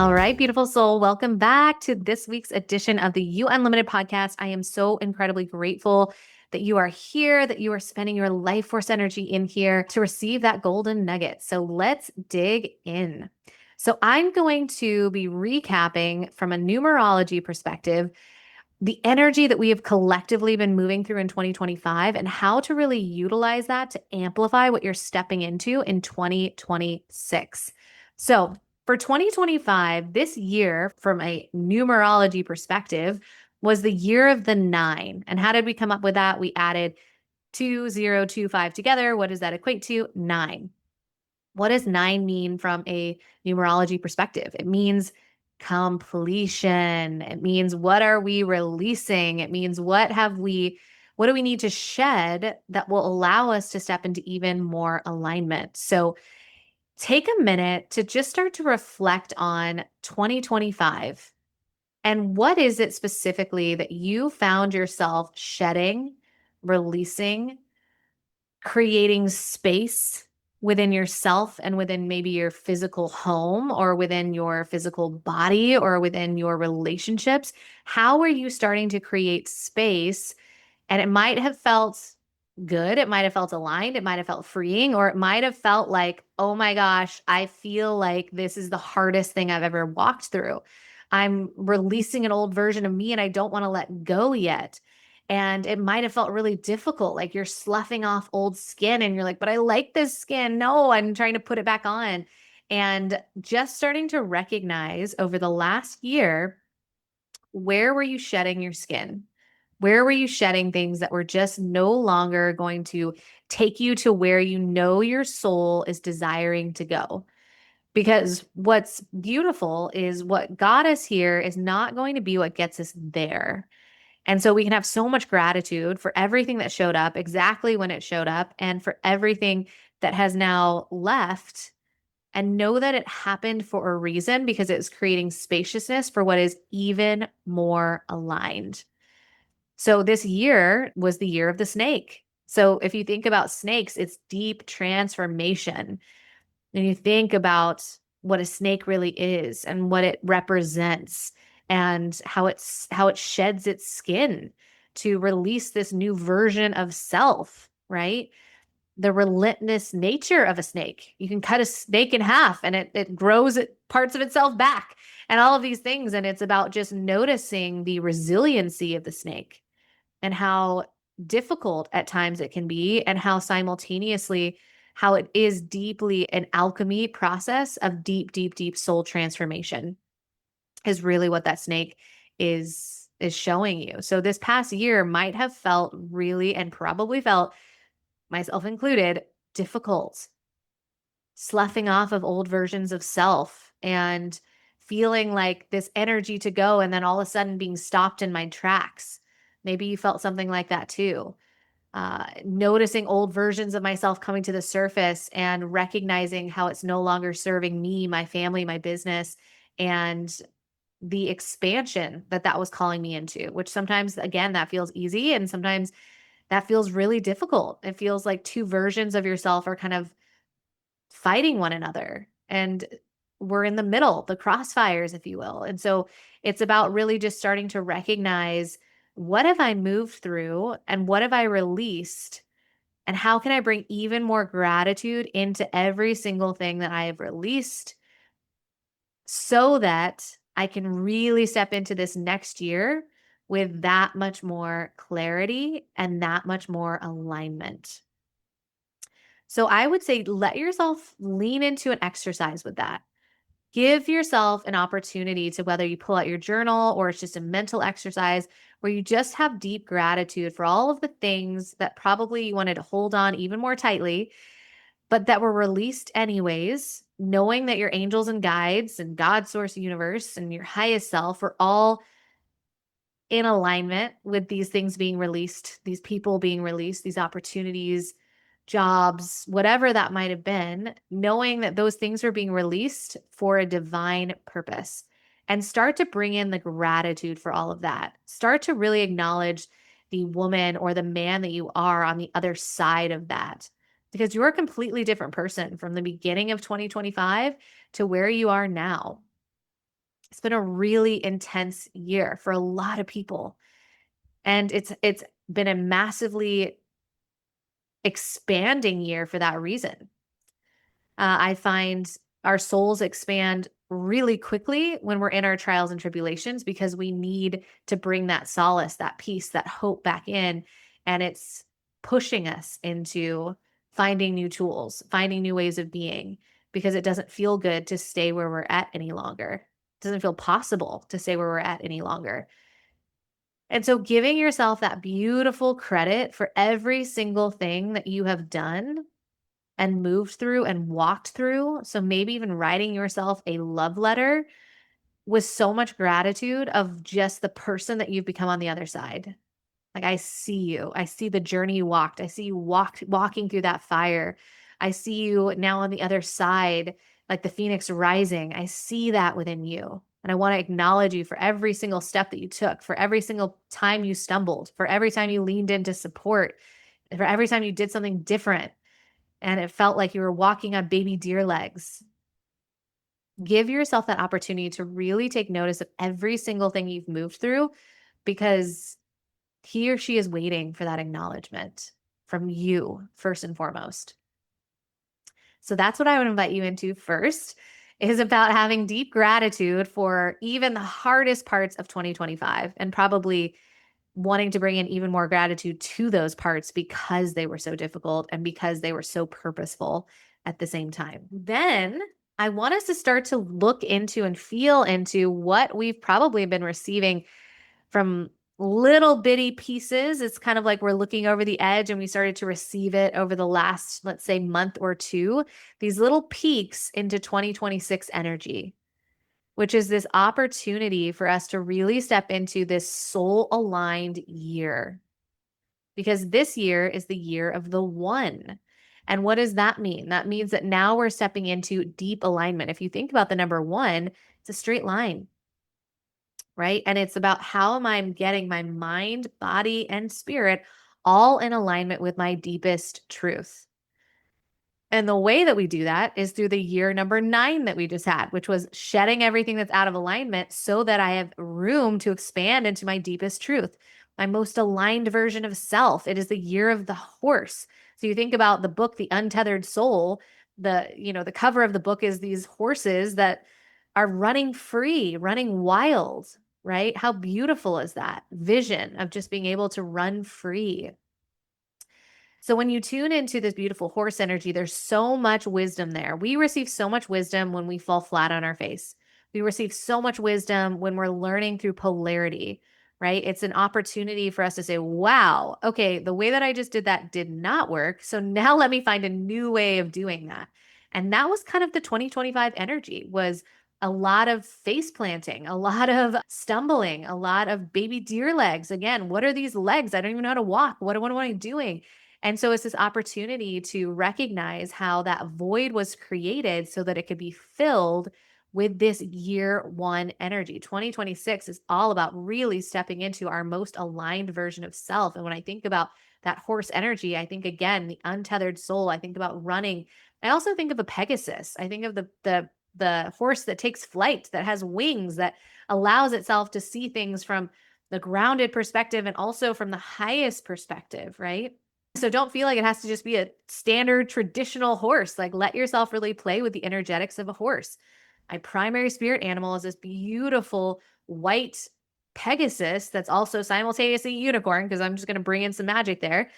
All right, beautiful soul. Welcome back to this week's edition of the You Unlimited podcast. I am so incredibly grateful that you are here, that you are spending your life force energy in here to receive that golden nugget. So let's dig in. So I'm going to be recapping from a numerology perspective the energy that we have collectively been moving through in 2025 and how to really utilize that to amplify what you're stepping into in 2026. So, for 2025, this year, from a numerology perspective, was the year of the nine. And how did we come up with that? We added 2025 together. What does that equate to? Nine. What does nine mean from a numerology perspective? It means completion. It means what are we releasing? It means what do we need to shed that will allow us to step into even more alignment? So take a minute to just start to reflect on 2025 and what is it specifically that you found yourself shedding, releasing, creating space within yourself and within maybe your physical home or within your physical body or within your relationships. How are you starting to create space? And it might have felt good. It might have felt aligned. It might have felt freeing, or it might have felt like, oh my gosh, I feel like this is the hardest thing I've ever walked through. I'm releasing an old version of me and I don't want to let go yet. And it might have felt really difficult, like you're sloughing off old skin and you're like, but I like this skin. No, I'm trying to put it back on. And just starting to recognize over the last year, where were you shedding your skin? Where were you shedding things that were just no longer going to take you to where you know your soul is desiring to go? Because what's beautiful is what got us here is not going to be what gets us there. And so we can have so much gratitude for everything that showed up exactly when it showed up and for everything that has now left and know that it happened for a reason because it's creating spaciousness for what is even more aligned. So this year was the year of the snake. So if you think about snakes, it's deep transformation. And you think about what a snake really is and what it represents and how it sheds its skin to release this new version of self, right? The relentless nature of a snake. You can cut a snake in half and it grows parts of itself back and all of these things. And it's about just noticing the resiliency of the snake and how difficult at times it can be, and how simultaneously how it is deeply an alchemy process of deep, deep, deep soul transformation is really what that snake is showing you. So this past year might have felt really and probably felt, myself included, difficult, sloughing off of old versions of self and feeling like this energy to go and then all of a sudden being stopped in my tracks. Maybe you felt something like that too. Noticing old versions of myself coming to the surface and recognizing how it's no longer serving me, my family, my business, and the expansion that that was calling me into, which sometimes, again, that feels easy. And sometimes that feels really difficult. It feels like two versions of yourself are kind of fighting one another. And we're in the middle, the crossfires, if you will. And so it's about really just starting to recognize, what have I moved through and what have I released? And how can I bring even more gratitude into every single thing that I have released so that I can really step into this next year with that much more clarity and that much more alignment? So I would say let yourself lean into an exercise with that. Give yourself an opportunity to, whether you pull out your journal or it's just a mental exercise where you just have deep gratitude for all of the things that probably you wanted to hold on even more tightly, but that were released anyways, knowing that your angels and guides and God, source, universe, and your highest self are all in alignment with these things being released, these people being released, these opportunities, jobs, whatever that might have been, knowing that those things are being released for a divine purpose. And start to bring in the gratitude for all of that. Start to really acknowledge the woman or the man that you are on the other side of that, because you're a completely different person from the beginning of 2025 to where you are now. It's been a really intense year for a lot of people. And it's been a massively expanding year for that reason. I find our souls expand really quickly when we're in our trials and tribulations because we need to bring that solace, that peace, that hope back in. And it's pushing us into finding new tools, finding new ways of being, because it doesn't feel good to stay where we're at any longer. It doesn't feel possible to stay where we're at any longer. And so giving yourself that beautiful credit for every single thing that you have done and moved through and walked through. So maybe even writing yourself a love letter with so much gratitude of just the person that you've become on the other side. Like, I see you. I see the journey you walked. I see you walking through that fire. I see you now on the other side, like the phoenix rising. I see that within you. And I want to acknowledge you for every single step that you took, for every single time you stumbled, for every time you leaned into support, for every time you did something different and it felt like you were walking on baby deer legs. Give yourself that opportunity to really take notice of every single thing you've moved through because he or she is waiting for that acknowledgement from you first and foremost. So that's what I would invite you into first is about having deep gratitude for even the hardest parts of 2025 and probably wanting to bring in even more gratitude to those parts because they were so difficult and because they were so purposeful at the same time. Then I want us to start to look into and feel into what we've probably been receiving from little bitty pieces. It's kind of like we're looking over the edge and we started to receive it over the last, let's say, month or two, these little peaks into 2026 energy, which is this opportunity for us to really step into this soul aligned year. Because this year is the year of the one. And what does that mean? That means that now we're stepping into deep alignment. If you think about the number one, it's a straight line, right? And it's about how am I getting my mind, body, and spirit all in alignment with my deepest truth. And the way that we do that is through the year number 9 that we just had, which was shedding everything that's out of alignment so that I have room to expand into my deepest truth, my most aligned version of self. It is the year of the horse. So you think about the book, The Untethered Soul, the cover of the book is these horses that are running free, running wild, right? How beautiful is that vision of just being able to run free? So when you tune into this beautiful horse energy, there's so much wisdom there. We receive so much wisdom when we fall flat on our face. We receive so much wisdom when we're learning through polarity, right? It's an opportunity for us to say, wow, okay, the way that I just did that did not work. So now let me find a new way of doing that. And that was kind of the 2025 energy was a lot of face planting, a lot of stumbling, a lot of baby deer legs. Again, what are these legs? I don't even know how to walk. What am I doing? And so it's this opportunity to recognize how that void was created so that it could be filled with this year one energy. 2026 is all about really stepping into our most aligned version of self. And when I think about that horse energy, I think again, the untethered soul, I think about running. I also think of a Pegasus. I think of the horse that takes flight, that has wings, that allows itself to see things from the grounded perspective and also from the highest perspective, right? So don't feel like it has to just be a standard traditional horse. Like let yourself really play with the energetics of a horse. My primary spirit animal is this beautiful white Pegasus that's also simultaneously a unicorn because I'm just going to bring in some magic there.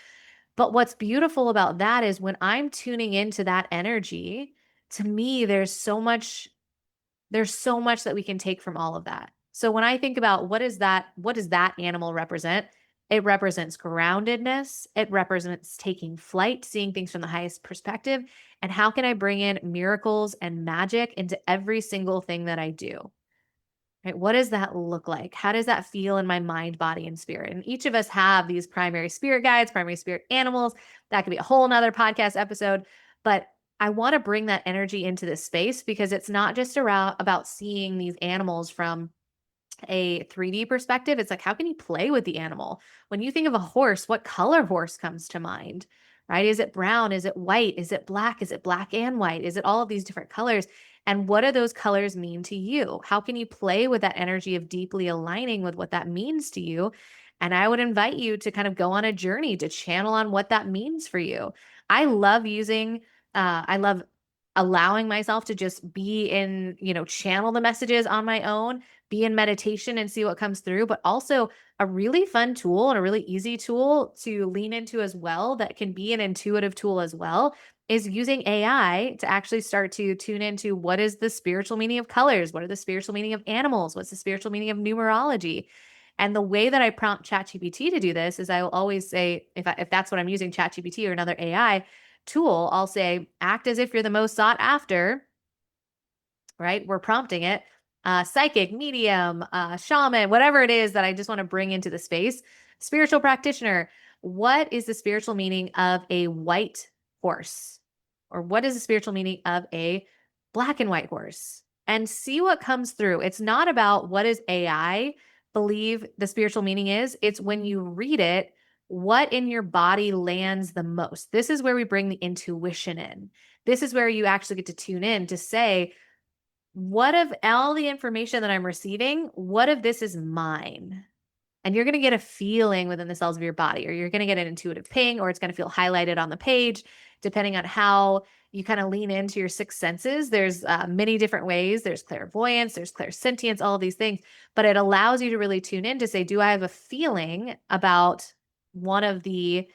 But what's beautiful about that is when I'm tuning into that energy, to me, there's so much that we can take from all of that. So when I think about what does that animal represent? It represents groundedness. It represents taking flight, seeing things from the highest perspective. And how can I bring in miracles and magic into every single thing that I do? Right? What does that look like? How does that feel in my mind, body, and spirit? And each of us have these primary spirit guides, primary spirit animals. That could be a whole nother podcast episode. But I want to bring that energy into this space because it's not just around about seeing these animals from a 3D perspective. It's like, how can you play with the animal? When you think of a horse, what color horse comes to mind? Right? Is it brown? Is it white? Is it black? Is it black and white? Is it all of these different colors? And what do those colors mean to you? How can you play with that energy of deeply aligning with what that means to you? And I would invite you to kind of go on a journey to channel on what that means for you. I love I love allowing myself to just be in, channel the messages on my own, be in meditation and see what comes through, but also a really fun tool and a really easy tool to lean into as well that can be an intuitive tool as well is using AI to actually start to tune into what is the spiritual meaning of colors? What are the spiritual meaning of animals? What's the spiritual meaning of numerology? And the way that I prompt ChatGPT to do this is I will always say, if that's what I'm using, ChatGPT or another AI tool, I'll say, act as if you're the most sought after, right? We're prompting it, psychic, medium, shaman, whatever it is that I just want to bring into the space, spiritual practitioner. What is the spiritual meaning of a white horse? Or what is the spiritual meaning of a black and white horse? And see what comes through. It's not about what does AI believe the spiritual meaning is. It's when you read it, what in your body lands the most. This is where we bring the intuition in. This is where you actually get to tune in to say, what of all the information that I'm receiving, what of this is mine? And you're going to get a feeling within the cells of your body, or you're going to get an intuitive ping, or it's going to feel highlighted on the page, depending on how you kind of lean into your six senses. There's many different ways. There's clairvoyance, there's clairsentience, all of these things, but it allows you to really tune in to say, do I have a feeling about one of the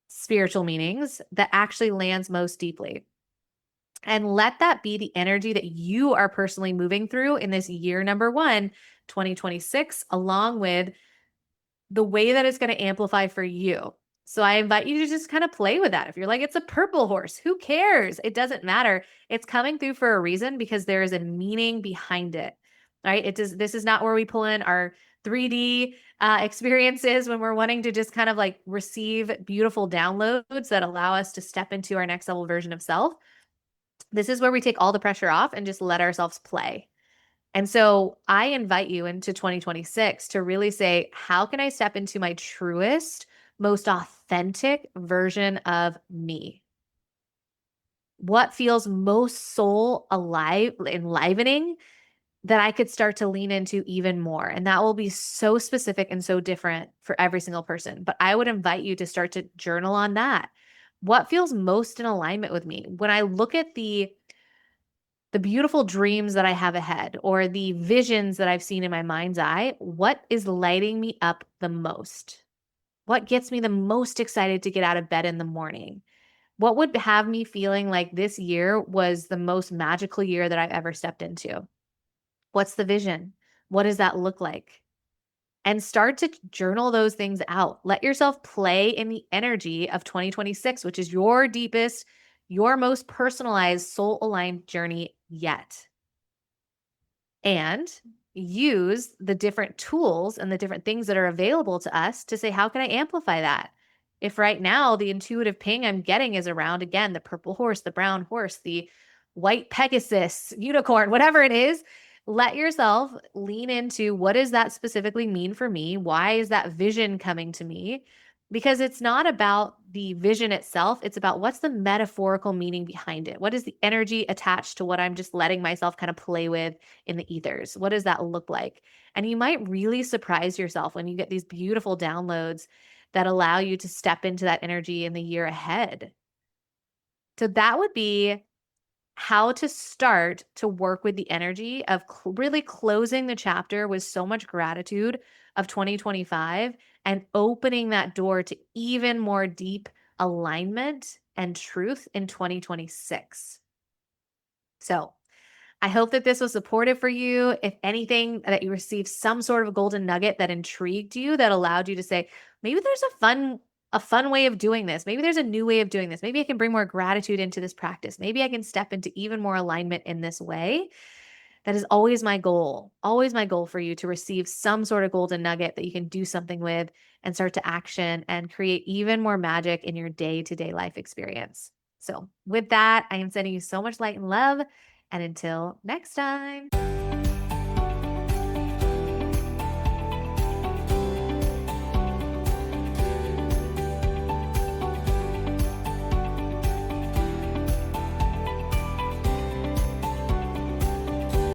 spiritual meanings that actually lands most deeply? And let that be the energy that you are personally moving through in this year number one, 2026, along with the way that it's going to amplify for you. So I invite you to just kind of play with that. If you're like, it's a purple horse, who cares? It doesn't matter. It's coming through for a reason because there is a meaning behind it, right? This is not where we pull in our 3D experiences when we're wanting to just kind of like receive beautiful downloads that allow us to step into our next level version of self. This is where we take all the pressure off and just let ourselves play. And so I invite you into 2026 to really say, how can I step into my truest, most authentic version of me? What feels most soul alive, enlivening that I could start to lean into even more? And that will be so specific and so different for every single person. But I would invite you to start to journal on that. What feels most in alignment with me? When I look at the beautiful dreams that I have ahead or the visions that I've seen in my mind's eye, what is lighting me up the most? What gets me the most excited to get out of bed in the morning? What would have me feeling like this year was the most magical year that I've ever stepped into? What's the vision? What does that look like? And start to journal those things out. Let yourself play in the energy of 2026, which is your deepest, your most personalized, soul aligned journey yet. And use the different tools and the different things that are available to us to say, how can I amplify that? If right now the intuitive ping I'm getting is around, again, the purple horse, the brown horse, the white Pegasus, unicorn, whatever it is, let yourself lean into what does that specifically mean for me? Why is that vision coming to me? Because it's not about the vision itself. It's about what's the metaphorical meaning behind it? What is the energy attached to what I'm just letting myself kind of play with in the ethers? What does that look like? And you might really surprise yourself when you get these beautiful downloads that allow you to step into that energy in the year ahead. So that would be how to start to work with the energy of really closing the chapter with so much gratitude of 2025 and opening that door to even more deep alignment and truth in 2026. So, I hope that this was supportive for you. If anything, that you received some sort of golden nugget that intrigued you, that allowed you to say, maybe there's a fun way of doing this. Maybe there's a new way of doing this. Maybe I can bring more gratitude into this practice. Maybe I can step into even more alignment in this way. That is always my goal for you to receive some sort of golden nugget that you can do something with and start to action and create even more magic in your day-to-day life experience. So, with that, I am sending you so much light and love. And until next time.